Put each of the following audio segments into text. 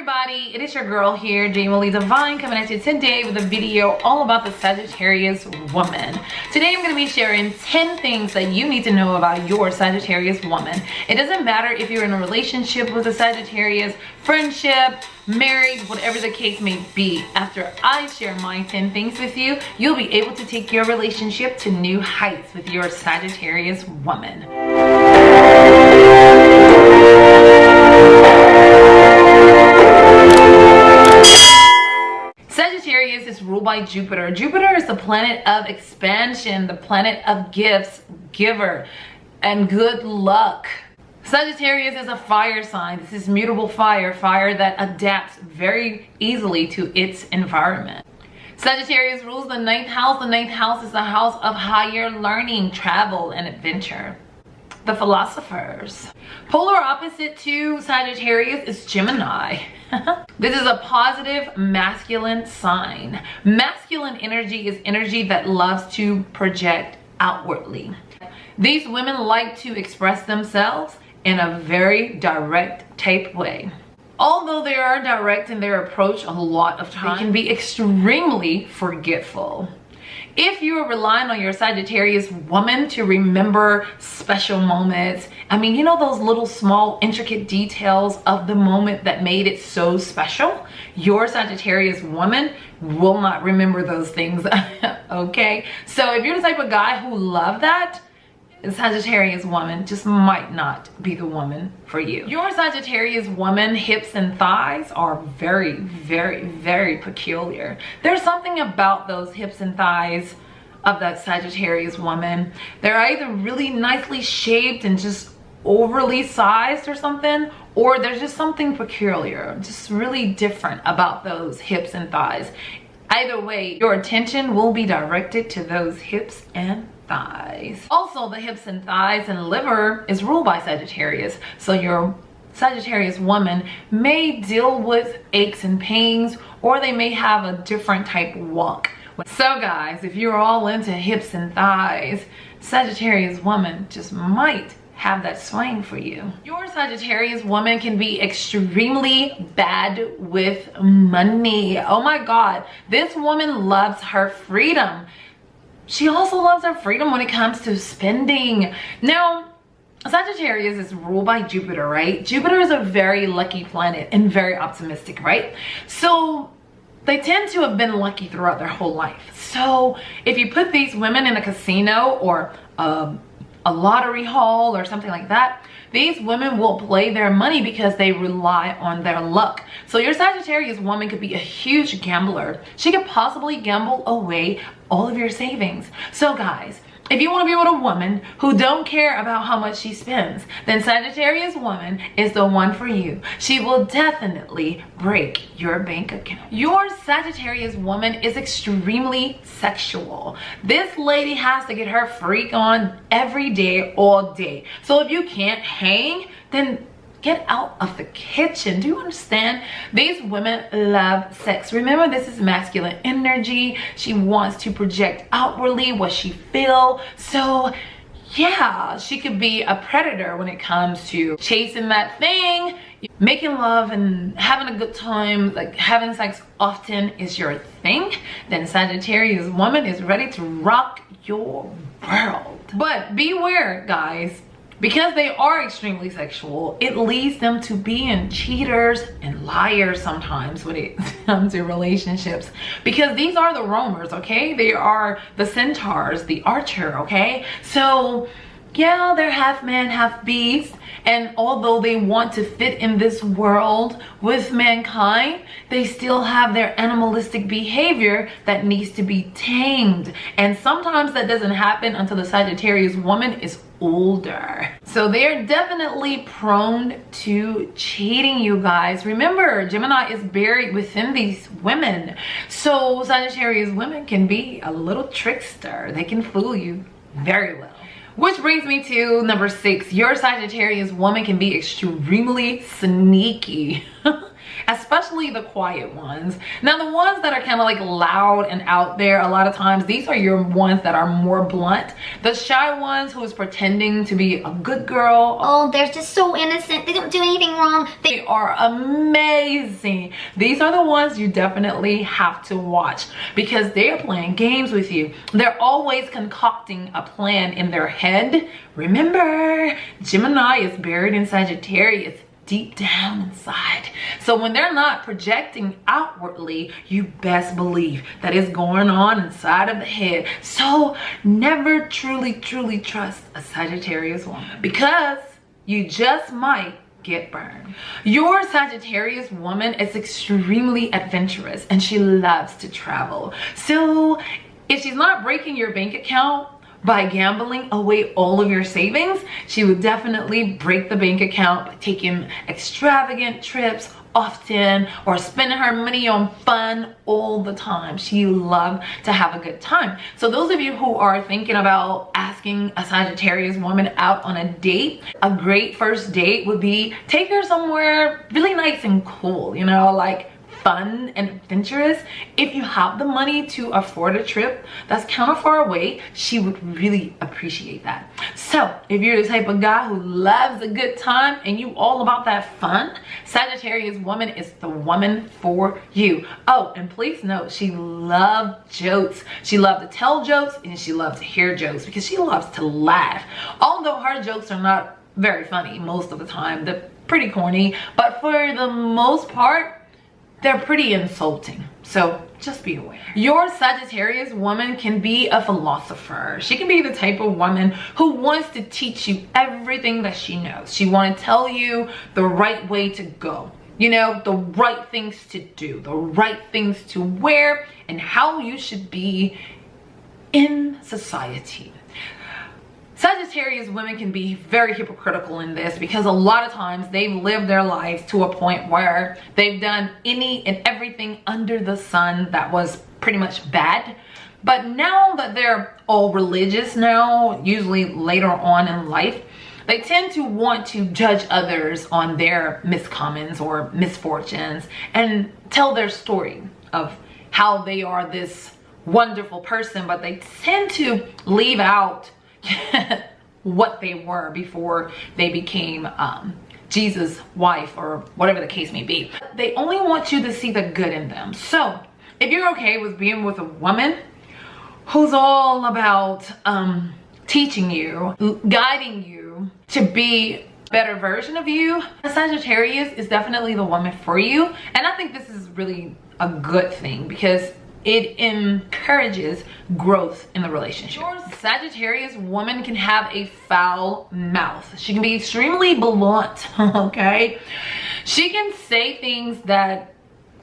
everybody, it is your girl here, Jamie Divine, coming at you today with a video all about the Sagittarius woman. Today I'm going to be sharing 10 things that you need to know about your Sagittarius woman. It doesn't matter if you're in a relationship with a Sagittarius, friendship, married, whatever the case may be. After I share my 10 things with you, you'll be able to take your relationship to new heights with your Sagittarius woman. Sagittarius is ruled by Jupiter. Jupiter is the planet of expansion, the planet of gifts, giver, and good luck. Sagittarius is a fire sign. This is mutable fire, fire that adapts very easily to its environment. Sagittarius rules the 9th house. The 9th house is the house of higher learning, travel, and adventure. The Philosophers. Polar opposite to Sagittarius is Gemini. This is a positive masculine sign. Masculine energy is energy that loves to project outwardly. These women like to express themselves in a very direct type way. Although they are direct in their approach a lot of times, they can be extremely forgetful. If you are relying on your Sagittarius woman to remember special moments, I mean, you know, those little small intricate details of the moment that made it so special, your Sagittarius woman will not remember those things. Okay, so if you're the type of guy who love that, the Sagittarius woman just might not be the woman for you. Your Sagittarius woman hips and thighs are very, very, very peculiar. There's something about those hips and thighs of that Sagittarius woman. They're either really nicely shaped and just overly sized or something, or there's just something peculiar, just really different about those hips and thighs. Either way, your attention will be directed to those hips and thighs. Also, the hips and thighs and liver is ruled by Sagittarius. So your Sagittarius woman may deal with aches and pains, or they may have a different type of walk. So guys, if you're all into hips and thighs, Sagittarius woman just might have that swing for you. Your Sagittarius woman can be extremely bad with money. Oh my God, this woman loves her freedom. She also loves her freedom when it comes to spending. Now, Sagittarius is ruled by Jupiter, right? Jupiter is a very lucky planet and very optimistic, right? So they tend to have been lucky throughout their whole life. So if you put these women in a casino or a lottery hall or something like that, these women will play their money because they rely on their luck. So your Sagittarius woman could be a huge gambler. She could possibly gamble away all of your savings. So guys, if you want to be with a woman who don't care about how much she spends, then Sagittarius woman is the one for you. She will definitely break your bank account. Your Sagittarius woman is extremely sexual. This lady has to get her freak on every day, all day. So if you can't hang, then get out of the kitchen. Do you understand? These women love sex. Remember, this is masculine energy. She wants to project outwardly what she feels. So yeah, she could be a predator when it comes to chasing that thing. Making love and having a good time, like having sex often is your thing, then Sagittarius woman is ready to rock your world. But beware, guys. Because they are extremely sexual, it leads them to being cheaters and liars sometimes when it comes to relationships. Because these are the roamers, okay? They are the centaurs, the archer, okay? So yeah, they're half man, half beast. And although they want to fit in this world with mankind, they still have their animalistic behavior that needs to be tamed. And sometimes that doesn't happen until the Sagittarius woman is older. So they're definitely prone to cheating, you guys. Remember, Gemini is buried within these women. So Sagittarius women can be a little trickster. They can fool you very well. Which brings me to number 6. Your Sagittarius woman can be extremely sneaky. especially the quiet ones. Now, the ones that are kind of like loud and out there, a lot of times, these are your ones that are more blunt. The shy ones who is pretending to be a good girl. Oh, they're just so innocent. They don't do anything wrong. They are amazing. These are the ones you definitely have to watch because they are playing games with you. They're always concocting a plan in their head. Remember, Gemini is buried in Sagittarius, deep down inside. So when they're not projecting outwardly, you best believe that it's going on inside of the head. So never truly trust a Sagittarius woman because you just might get burned. Your Sagittarius woman is extremely adventurous and she loves to travel. So if she's not breaking your bank account by gambling away all of your savings, she would definitely break the bank account by taking extravagant trips often or spending her money on fun all the time. She loves to have a good time. So those of you who are thinking about asking a Sagittarius woman out on a date, a great first date would be take her somewhere really nice and cool, you know, like fun and adventurous. If you have the money to afford a trip that's kind of far away, she would really appreciate that. So if you're the type of guy who loves a good time and you all about that fun, Sagittarius woman is the woman for you. Oh, and please note, she loves jokes. She loves to tell jokes and she loves to hear jokes because she loves to laugh. Although her jokes are not very funny most of the time, they're pretty corny, but for the most part, they're pretty insulting. So just be aware. Your Sagittarius woman can be a philosopher. She can be the type of woman who wants to teach you everything that she knows. She wants to tell you the right way to go, you know, the right things to do, the right things to wear, and how you should be in society. Sagittarius women can be very hypocritical in this because a lot of times they've lived their lives to a point where they've done any and everything under the sun that was pretty much bad. But now that they're all religious now, usually later on in life, they tend to want to judge others on their miscommons or misfortunes and tell their story of how they are this wonderful person, but they tend to leave out what they were before they became Jesus' wife or whatever the case may be. They only want you to see the good in them. So if you're okay with being with a woman who's all about teaching you, guiding you to be a better version of you, a Sagittarius is definitely the woman for you. And I think this is really a good thing because it encourages growth in the relationship. Your Sagittarius woman can have a foul mouth. She can be extremely blunt, okay? She can say things that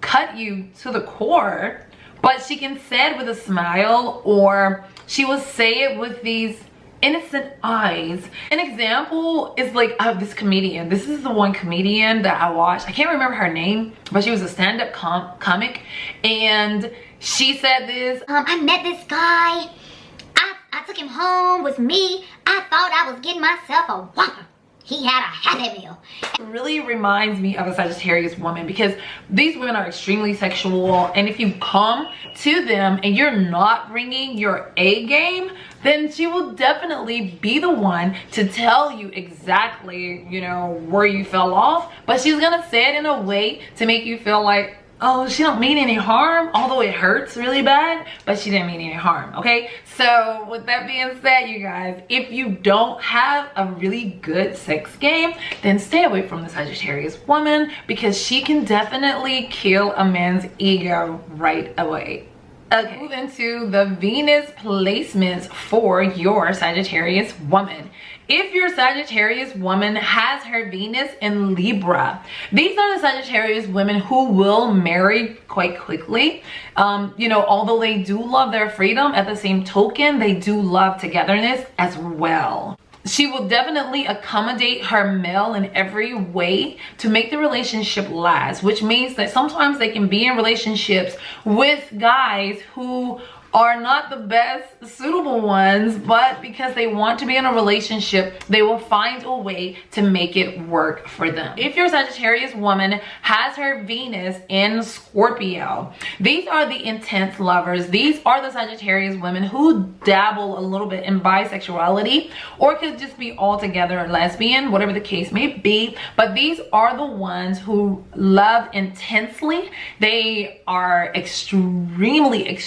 cut you to the core, but she can say it with a smile, or she will say it with these innocent eyes. An example is like this comedian. This is the one comedian that I watched. I can't remember her name, but she was a stand-up comic, and she said this. I met this guy. I took him home with me. I thought I was getting myself a Whopper. He had a Happy Meal. It really reminds me of a Sagittarius woman because these women are extremely sexual, and if you come to them and you're not bringing your A game, then she will definitely be the one to tell you exactly, you know, where you fell off, but she's gonna say it in a way to make you feel like, oh, she don't mean any harm, although it hurts really bad, but she didn't mean any harm, okay? So with that being said, you guys, if you don't have a really good sex game, then stay away from the Sagittarius woman because she can definitely kill a man's ego right away. Okay, move into the Venus placements for your Sagittarius woman. If your Sagittarius woman has her Venus in Libra, these are the Sagittarius women who will marry quite quickly. You know, although they do love their freedom, at the same token, they do love togetherness as well. She will definitely accommodate her male in every way to make the relationship last, which means that sometimes they can be in relationships with guys who are not the best suitable ones, but because they want to be in a relationship, they will find a way to make it work for them. If your Sagittarius woman has her Venus in Scorpio, these are the intense lovers. These are the Sagittarius women who dabble a little bit in bisexuality, or could just be altogether lesbian, whatever the case may be. But these are the ones who love intensely. They are extremely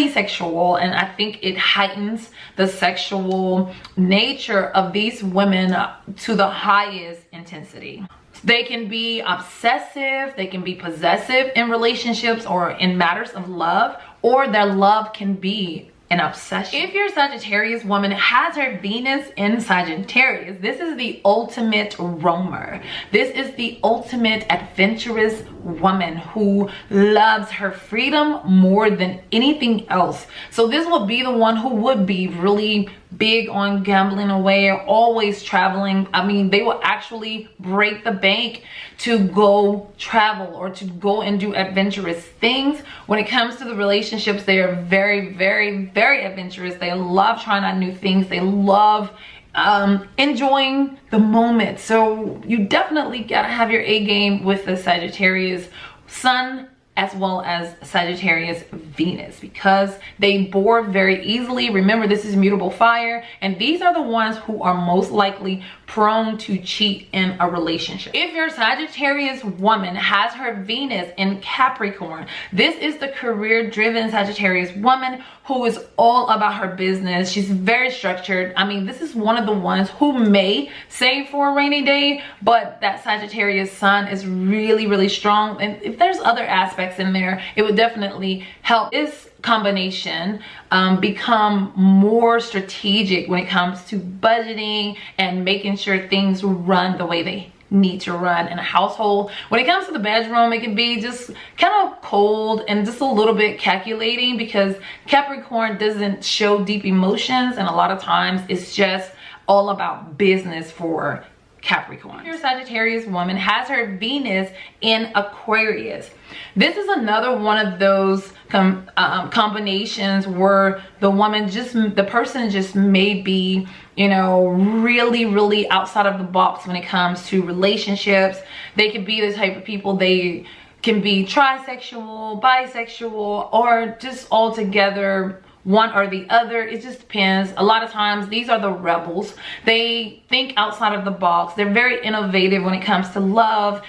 sexual, and I think it heightens the sexual nature of these women to the highest intensity. They can be obsessive, they can be possessive in relationships or in matters of love, or their love can be an obsession. If your Sagittarius woman has her Venus in Sagittarius, this is the ultimate roamer. This is the ultimate adventurous woman who loves her freedom more than anything else. So this will be the one who would be really big on gambling away, or always traveling. I mean, they will actually break the bank to go travel or to go and do adventurous things. When it comes to the relationships, they are very adventurous. They love trying out new things. They love enjoying the moment. So you definitely gotta have your A game with the Sagittarius Sun as well as Sagittarius Venus, because they bore very easily. Remember, this is mutable fire, and these are the ones who are most likely prone to cheat in a relationship. If your Sagittarius woman has her Venus in Capricorn, this is the career-driven Sagittarius woman who is all about her business. She's very structured. I mean, this is one of the ones who may save for a rainy day, but that Sagittarius sun is really strong. And if there's other aspects in there, it would definitely help this combination become more strategic when it comes to budgeting and making sure things run the way they need to run in a household. When it comes to the bedroom, it can be just kind of cold and just a little bit calculating, because Capricorn doesn't show deep emotions, and a lot of times it's just all about business for Capricorn. If your Sagittarius woman has her Venus in Aquarius, this is another one of those combinations where the person just may be, you know, really outside of the box when it comes to relationships. They could be the type of people, they can be trisexual, bisexual, or just altogether one or the other. It just depends. A lot of times these are the rebels. They think outside of the box. They're very innovative when it comes to love,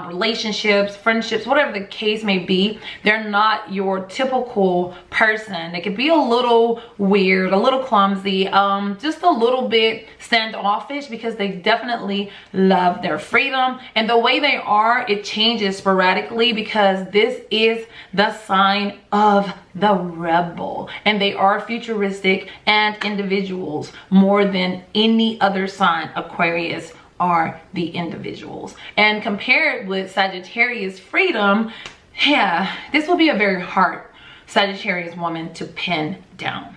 relationships, friendships, whatever the case may be. They're not your typical person. They could be a little weird, a little clumsy, just a little bit standoffish, because they definitely love their freedom. And the way they are, it changes sporadically, because this is the sign of the rebel, and they are futuristic and individuals more than any other sign. Aquarius are the individuals, and compared with Sagittarius freedom, yeah, this will be a very hard Sagittarius woman to pin down.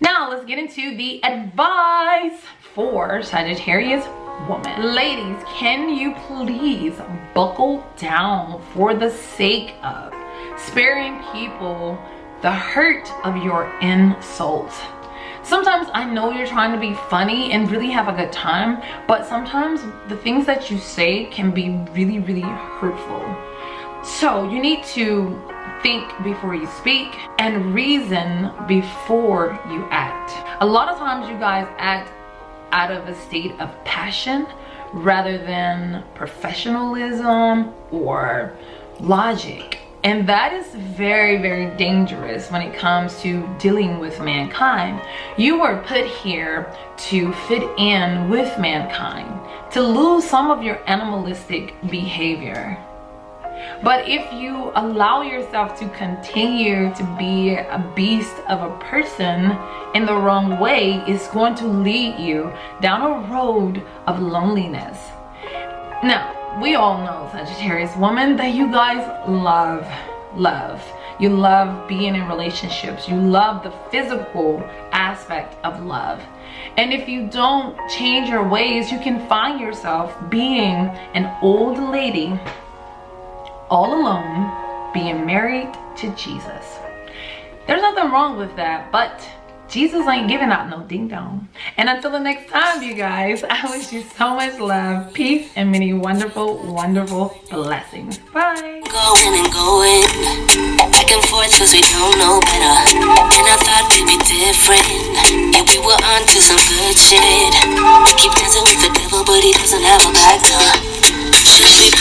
Now let's get into the advice for Sagittarius woman. Ladies, can you please buckle down for the sake of sparing people the hurt of your insults? Sometimes I know you're trying to be funny and really have a good time, but sometimes the things that you say can be really hurtful. So you need to think before you speak and reason before you act. A lot of times you guys act out of a state of passion rather than professionalism or logic. And that is very dangerous when it comes to dealing with mankind. You were put here to fit in with mankind, to lose some of your animalistic behavior. But if you allow yourself to continue to be a beast of a person in the wrong way, it's going to lead you down a road of loneliness. Now, we all know, Sagittarius woman, that you guys love. You love being in relationships. You love the physical aspect of love. And if you don't change your ways, you can find yourself being an old lady all alone, being married to Jesus. There's nothing wrong with that, but Jesus ain't giving out no ding dong. And until the next time, you guys, I wish you so much love, peace, and many wonderful, wonderful blessings. Bye. Going and going, back and forth cause we don't know better. And I thought we'd be different, yeah, we were on to some good shit. Keep dancing with the devil but he doesn't have a back door. Should we